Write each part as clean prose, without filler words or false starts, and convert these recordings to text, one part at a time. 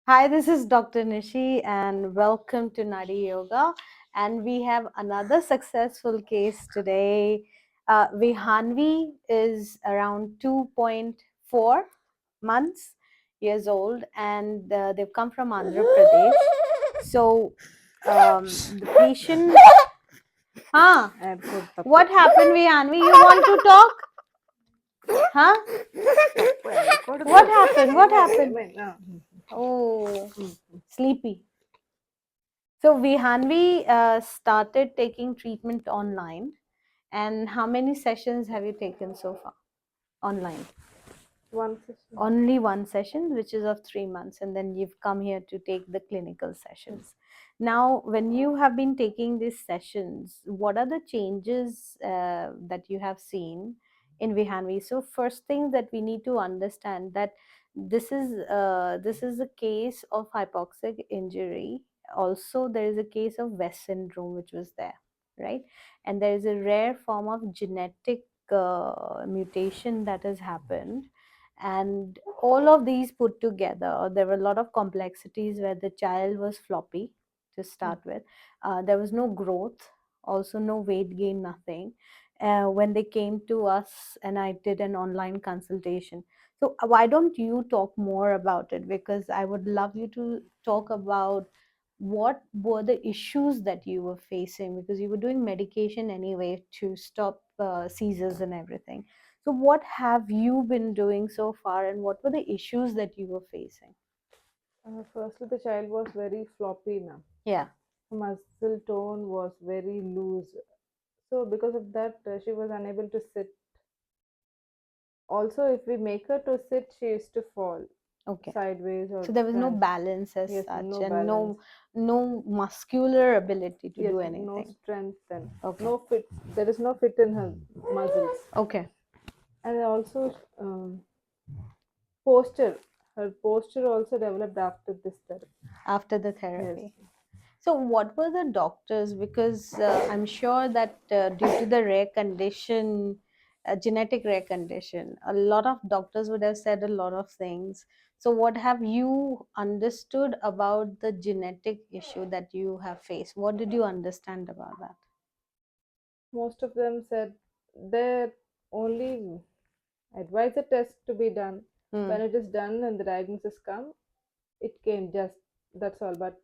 Hi, this is Dr. Nishi, and welcome to Naadi Yoga. And we have another successful case today. Vihanvi is around 2.4 months years old, and they've come from Andhra Pradesh. So, the patient. Huh? What happened, Vihanvi? You want to talk? Huh? What happened? What happened? Oh, sleepy. So Vihanvi started taking treatment online. And how many sessions have you taken so far online? One session. Only one session, which is of 3 months, and then you've come here to take the clinical sessions. Now, when you have been taking these sessions, what are the changes that you have seen in Vihanvi? So, first thing that we need to understand that this is a case of hypoxic injury. Also, there is a case of West syndrome, which was there, right? And there is a rare form of genetic mutation that has happened, and all of these put together, there were a lot of complexities where the child was floppy to start with. There was no growth, also no weight gain, nothing. When they came to us and I did an online consultation. So why don't you talk more about it, because I would love you to talk about what were the issues that you were facing, because you were doing medication anyway to stop seizures and everything. So, what have you been doing so far, and what were the issues that you were facing? Firstly, the child was very floppy, ma'am. Yeah. Muscle tone was very loose. So, because of that, she was unable to sit. Also, if we make her to sit, she used to fall Okay. sideways or So there was no front. balance as Yes, such, no and balance. no muscular ability to Yes, do no anything. strength and Okay. no fit. There is no fit in her muscles. Okay. And also, posture. Her posture also developed after this therapy. After the Yes. therapy. So, what were the doctors? Because I'm sure that due to the rare condition, genetic rare condition, a lot of doctors would have said a lot of things. So, what have you understood about the genetic issue that you have faced? What did you understand about that? Most of them said they only advise a test to be done. Hmm. When it is done and the diagnosis come, it came just that's all. But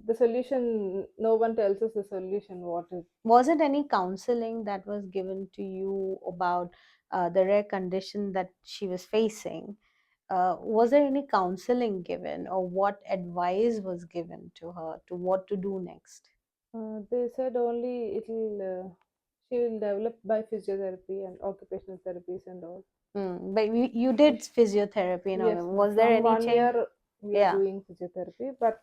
the solution, no one tells us the solution. What is? Was it any counseling that was given to you about the rare condition that she was facing? Was there any counseling given, or what advice was given to her to what to do next? They said only it'll. She will develop by physiotherapy and occupational therapies and all. But you did physiotherapy and Yes, all. Was there from any one change? year we are Yeah. doing physiotherapy, but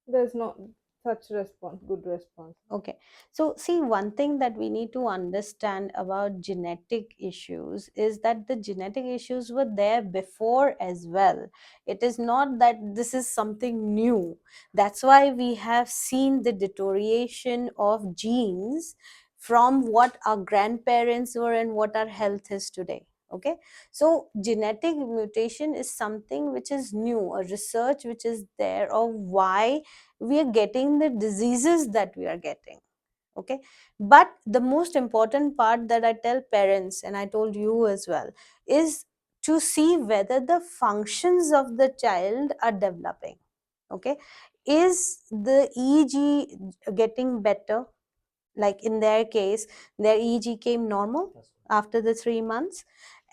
there's no such response, good response. Okay. So, see, one thing that we need to understand about genetic issues is that the genetic issues were there before as well. It is not that this is something new. That's why we have seen the deterioration of genes from what our grandparents were and what our health is today. Okay. So, genetic mutation is something which is new, a research which is there of why we are getting the diseases that we are getting. Okay. But the most important part that I tell parents, and I told you as well, is to see whether the functions of the child are developing. Okay. Is the EEG getting better? Like in their case, their EEG came normal after the 3 months.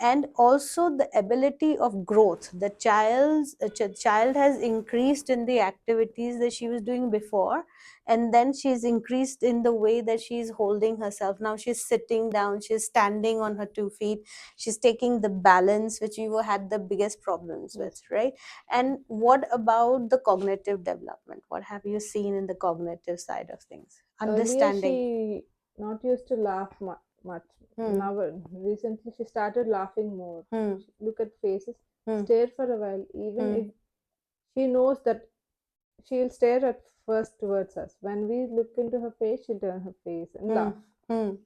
And also the ability of growth, the child has increased in the activities that she was doing before, and then she's increased in the way that she's holding herself. Now she's sitting down, she's standing on her 2 feet, she's taking the balance, which you had the biggest problems with, right? And what about the cognitive development? What have you seen in the cognitive side of things? Earlier, Understanding. she not used to laugh much. Hmm. Now, recently, she started laughing more. Hmm. Look at faces, Hmm. stare for a while. Even Hmm. if she knows that she'll stare at first towards us. When we look into her face, she'll turn her face and Hmm. laugh. Hmm.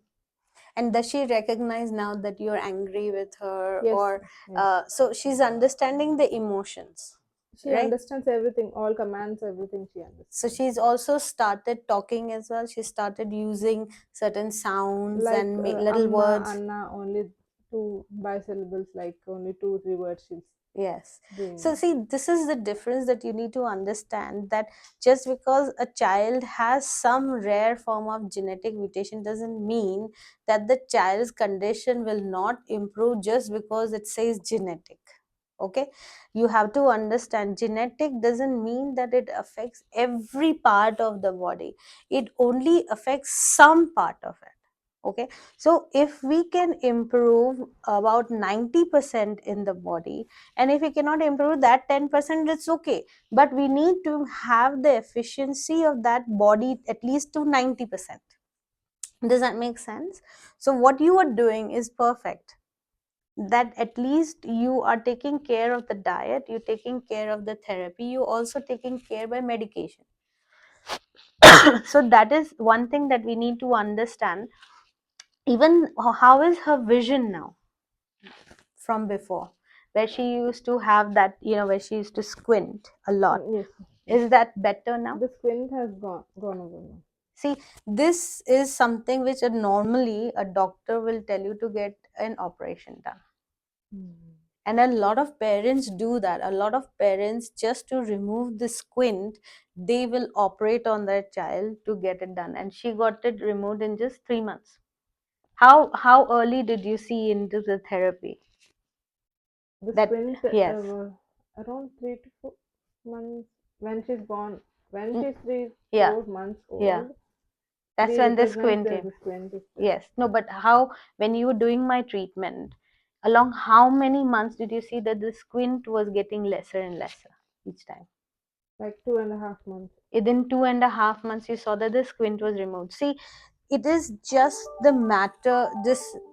And does she recognize now that you're angry with her, Yes, or yes. so she's understanding the emotions? She right? understands everything, all commands, everything she So understands. she's also started talking as well. She started using certain sounds Like and little Amma, words. Anna, only two bisyllables, like only two, three words she's Yes. So doing. see, this is the difference that you need to understand, that just because a child has some rare form of genetic mutation doesn't mean that the child's condition will not improve just because it says genetic. Okay, you have to understand, genetic doesn't mean that it affects every part of the body. It only affects some part of it. Okay, so if we can improve about 90% in the body, and if we cannot improve that 10%, it's okay, but we need to have the efficiency of that body at least to 90%. Does that make sense? So what you are doing is perfect, that at least you are taking care of the diet, you're taking care of the therapy, you also taking care by medication. So that is one thing that we need to understand. Even how is her vision now from before, where she used to have that, where she used to squint a lot? Yes, yes, yes. Is that better now? The squint has gone over now. See, this is something which normally a doctor will tell you to get an operation done. Mm. And a lot of parents do that. A lot of parents, just to remove the squint, they will operate on their child to get it done. And she got it removed in just 3 months. How early did you see into the therapy? The That, squint yes. was around 3 to 4 months when she's born. When Mm, she's three, yeah, 4 months yeah. old, That's we when the recognize squint that came. the squint is there. Yes. No, but how, when you were doing my treatment, along how many months did you see that the squint was getting lesser and lesser each time? Like 2.5 months. Within 2.5 months, you saw that the squint was removed. See, it is just the matter,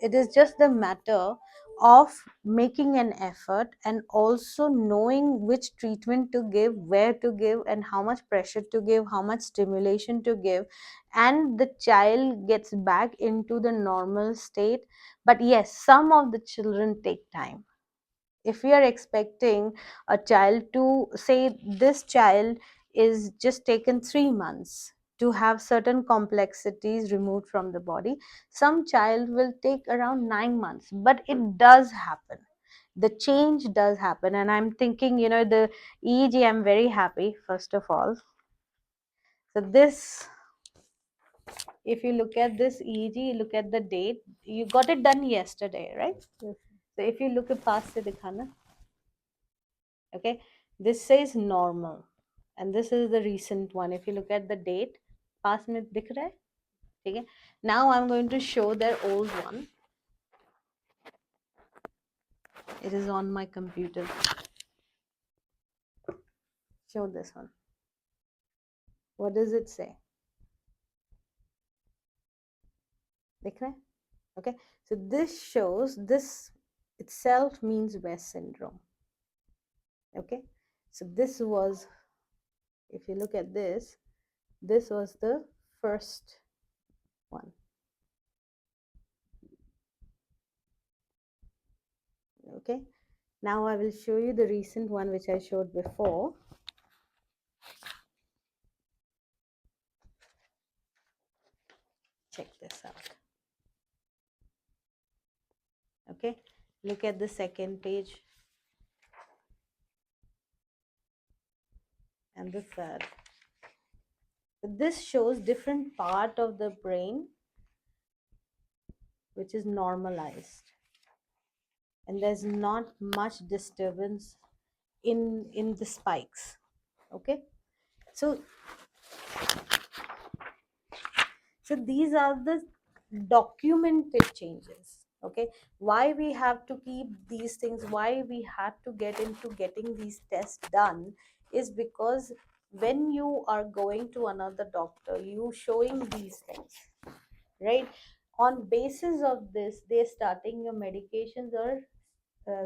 it is just the matter of making an effort, and also knowing which treatment to give, where to give, and how much pressure to give, how much stimulation to give, and the child gets back into the normal state. But yes, some of the children take time. If we are expecting a child to say, this child is just taken 3 months to have certain complexities removed from the body, some child will take around 9 months, but it does happen. The change does happen. And I'm thinking, the EEG, I'm very happy, first of all. So this, if you look at this EEG, look at the date, you got it done yesterday, right? Yes. So if you look at past se dikhana. Okay, this says normal, and this is the recent one. If you look at the date, past में दिख रहा है? ठीक है? Now I'm going to show their old one. It is on my computer. Show this one. What does it say? दिख रहा है? Okay, so this shows, this itself means West syndrome. Okay, so this was, if you look at this was the first one. Okay, now I will show you the recent one which I showed before. Check this out. Okay, look at the second page and the third. This shows different part of the brain which is normalized, and there's not much disturbance in the spikes. Okay, so these are the documented changes. Okay, why we have to keep these things, why we had to get into getting these tests done, is because when you are going to another doctor, you showing these things, right? On basis of this, they're starting your medications or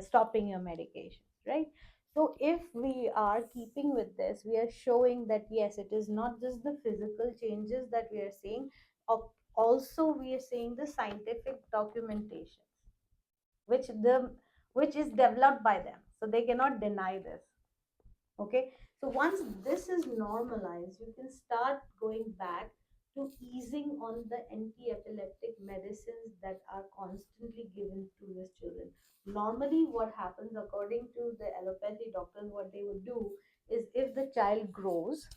stopping your medications, right? So if we are keeping with this, we are showing that yes, it is not just the physical changes that we are seeing, also we are seeing the scientific documentation which is developed by them, so they cannot deny this. Okay, so once this is normalized, you can start going back to easing on the anti-epileptic medicines that are constantly given to these children. Normally what happens according to the allopathy doctors, what they would do is, if the child grows,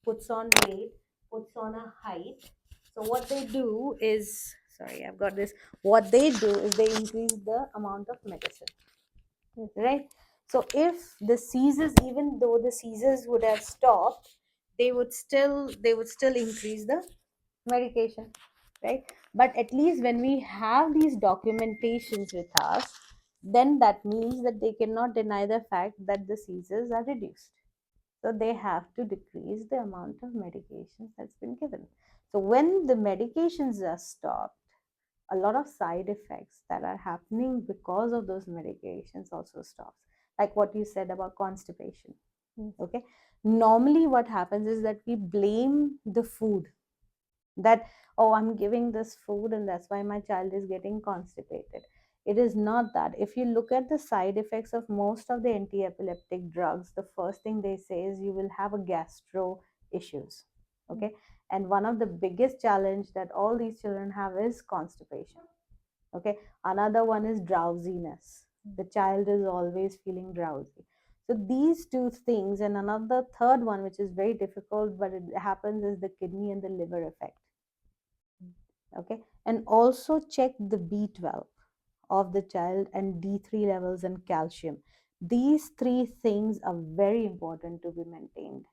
puts on weight, puts on a height, so what they do is, sorry, I've got this, what they do is they increase the amount of medicine, Yes. right? So if the seizures, even though the seizures would have stopped, they would still increase the medication, right? But at least when we have these documentations with us, then that means that they cannot deny the fact that the seizures are reduced, so they have to decrease the amount of medications that's been given. So when the medications are stopped, a lot of side effects that are happening because of those medications also stops, like what you said about constipation. Yes. Okay, normally what happens is that we blame the food, that, oh, I'm giving this food and that's why my child is getting constipated. It is not that. If you look at the side effects of most of the anti-epileptic drugs, the first thing they say is you will have a gastro issues. Okay, and one of the biggest challenge that all these children have is constipation. Okay, another one is drowsiness. The child is always feeling drowsy. So these two things, and another third one which is very difficult but it happens, is the kidney and the liver effect. Okay, and also check the B12 of the child and D3 levels and calcium. These three things are very important to be maintained,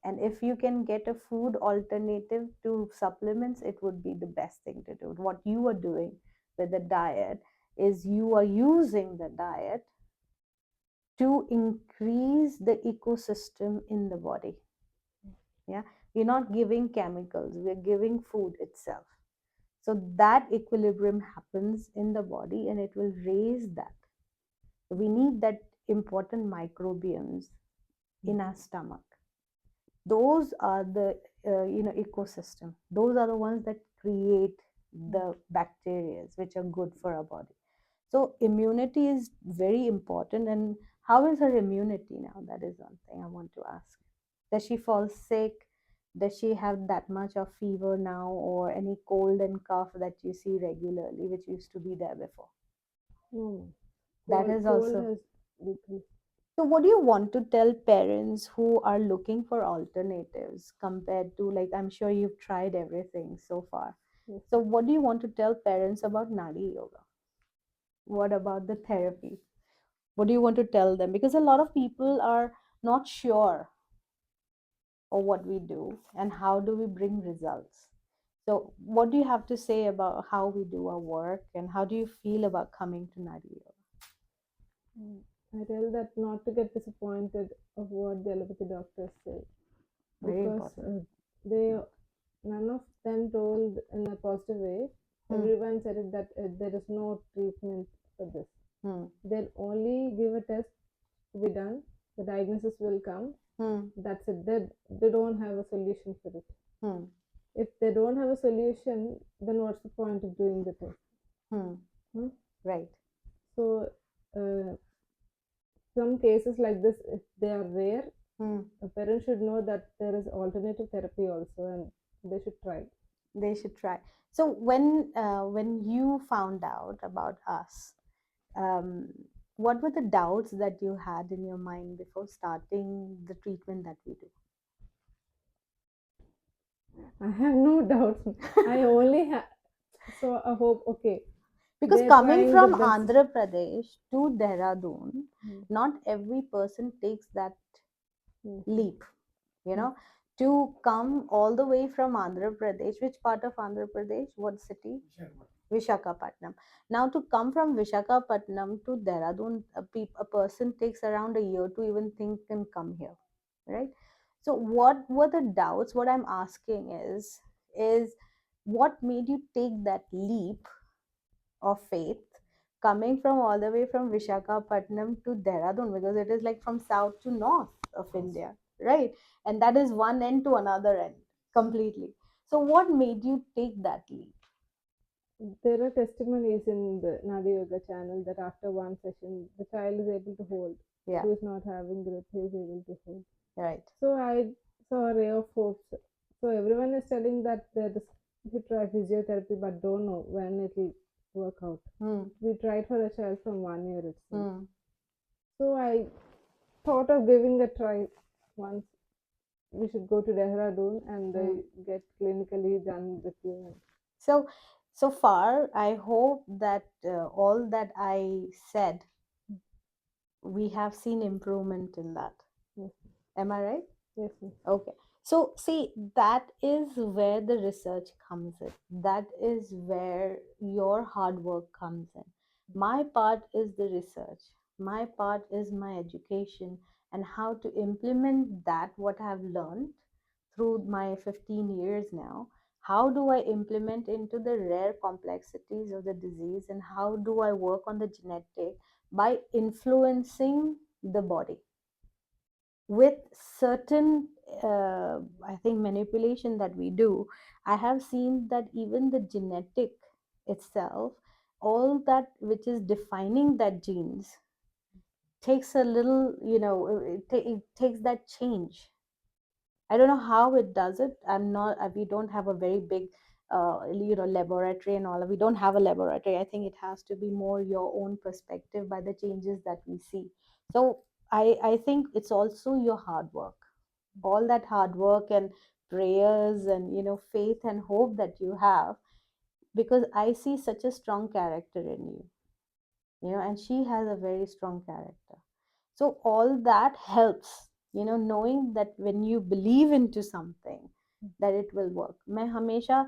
and if you can get a food alternative to supplements, it would be the best thing to do. What you are doing with the diet is you are using the diet to increase the ecosystem in the body. Yeah, we're not giving chemicals, we're giving food itself. So that equilibrium happens in the body and it will raise that. We need that important microbiomes in our stomach. Those are the ecosystem. Those are the ones that create the bacteria which are good for our body. So immunity is very important. And how is her immunity now? That is one thing I want to ask. Does she fall sick? Does she have that much of fever now, or any cold and cough that you see regularly, which used to be there before? No, That cold, is cold also. has decreased. So, what do you want to tell parents who are looking for alternatives compared to, like, I'm sure you've tried everything so far. Yes. So, what do you want to tell parents about Nadi Yoga? What about the therapy? What do you want to tell them? Because a lot of people are not sure of what we do and how do we bring results. So, what do you have to say about how we do our work and how do you feel about coming to Nadi Yoga? Mm. I tell that not to get disappointed of what the allopathy doctors say, Very because important. they none of them told in a positive way. Hmm. Everyone said it that there is no treatment for this. Hmm. They'll only give a test to be done. The diagnosis will come. Hmm. That's it. They don't have a solution for it. Hmm. If they don't have a solution, then what's the point of doing the test? Hmm. Hmm? Right. So, uh, some cases like this, if they are rare, Hmm. a parent should know that there is alternative therapy also, and they should try. They should try. So when you found out about us, um, what were the doubts that you had in your mind before starting the treatment that we do? I have no doubts. I only have so I hope, okay, Because they're coming trying the from best. Andhra Pradesh to Dehradun, Mm. not every person takes that Mm. leap, you Mm. know, to come all the way from Andhra Pradesh. Which part of Andhra Pradesh? What city? Vishakhapatnam. Now, to come from Vishakhapatnam to Dehradun, a person takes around a year to even think and come here, right? So, what were the doubts? What I'm asking is what made you take that leap of faith, coming from all the way from Vishakhapatnam to Dehradun, because it is like from south to north of India, right? And that is one end to another end completely. So, what made you take that leap? There are testimonies in the Naadi Yoga channel that after one session, the child is able to hold. Yeah. who is not having grip, he is able to hold. Right. So I saw a ray of hope. So everyone is telling that there is, you should try physiotherapy, but don't know when it will work out. Hmm. We tried for a child from 1 year itself. Hmm. So I thought of giving a try once. We should go to Dehradun and Hmm. get clinically done with you. So, so far, I hope that all that I said, we have seen improvement in that. Yes, Am I right? yes, yes. Okay. So, see, that is where the research comes in. That is where your hard work comes in. My part is the research. My part is my education and how to implement that, what I've learned through my 15 years now. How do I implement into the rare complexities of the disease, and how do I work on the genetic by influencing the body with certain I think manipulation that we do. I have seen that even the genetic itself, all that which is defining that genes, takes a little, it takes that change. I don't know how it does it. I'm not. We don't have a very big, laboratory and all. We don't have a laboratory. I think it has to be more your own perspective by the changes that we see. So I think it's also your hard work. All that hard work and prayers and faith and hope that you have, because I see such a strong character in you. And she has a very strong character. So all that helps, knowing that when you believe into something, that it will work. मैं हमेशा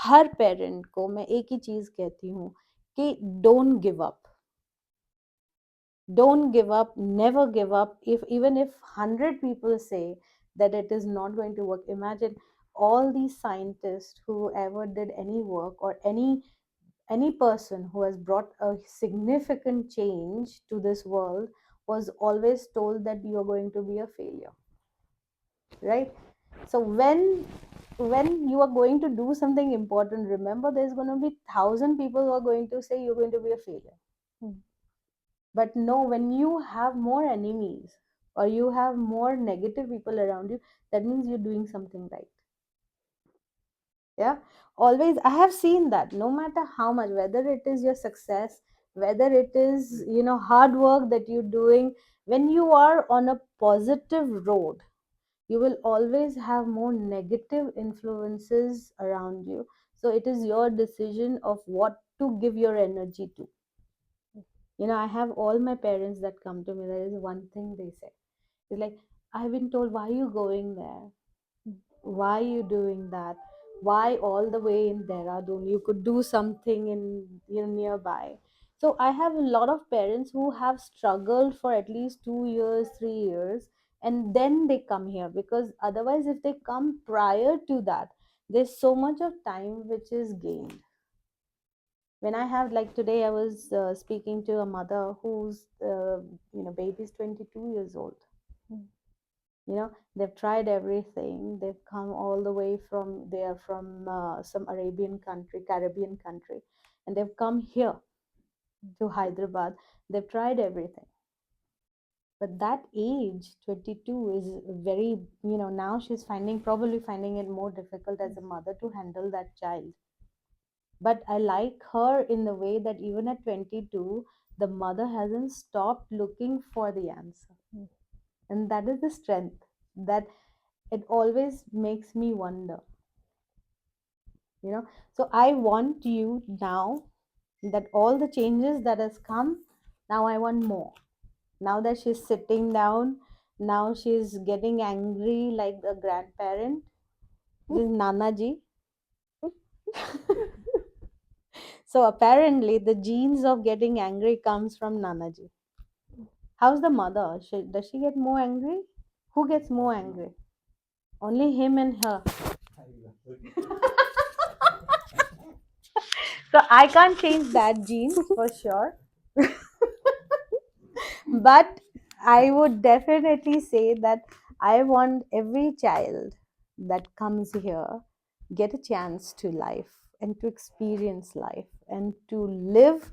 हर parent को मैं एक ही चीज कहती हूँ कि don't give up. Don't give up, never give up. If even if 100 people say that it is not going to work, imagine all these scientists who ever did any work, or any person who has brought a significant change to this world, was always told that you are going to be a failure, right? So when you are going to do something important, remember there's going to be 1,000 people who are going to say you're going to be a failure. But no, when you have more enemies, or you have more negative people around you, that means you're doing something right. Yeah, always I have seen that no matter how much, whether it is your success, whether it is hard work that you're doing, when you are on a positive road, you will always have more negative influences around you. So it is your decision of what to give your energy to. I have all my parents that come to me, there is one thing they say. It's like, I've been told, why are you going there? Why are you doing that? Why all the way in Dehradun? You could do something in nearby. So I have a lot of parents who have struggled for at least 2 years, 3 years, and then they come here, because otherwise, if they come prior to that, there's so much of time which is gained. When I have, like today, I was speaking to a mother whose baby is 22 years old. They've tried everything. They've come all the way from, they are from some Arabian country, Caribbean country, and they've come here to Hyderabad. They've tried everything, but that age 22 is very, now she's probably finding it more difficult as a mother to handle that child. But I like her in the way that even at 22, the mother hasn't stopped looking for the answer. And that is the strength that it always makes me wonder. So I want you now, that all the changes that has come, now I want more. Now that she's sitting down, now she's getting angry like a grandparent. This is Nanaji. So apparently the genes of getting angry comes from Nanaji. How's the mother? Does she get more angry? Who gets more angry? Only him and her. So I can't change that gene for sure. But I would definitely say that I want every child that comes here get a chance to life, and to experience life, and to live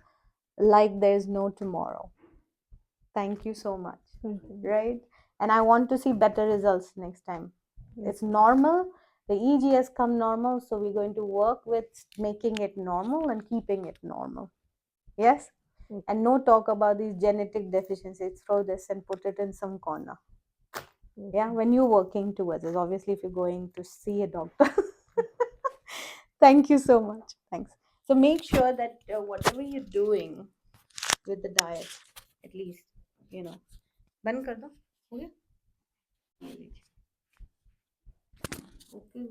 like there's no tomorrow. Thank you so much. Mhm. right? And I want to see better results next time. It's Okay. normal. The EG has come normal, so we're going to work with making it normal and keeping it normal. Yes? Okay. And no talk about these genetic deficiencies. Throw this and put it in some corner. Yeah, Okay. when you're working towards it. Obviously, if you're going to see a doctor. Thank you so much. Thanks. So make sure that whatever you're doing with the diet, at least, you know, बंद कर दो हो गया ये लीजिए okay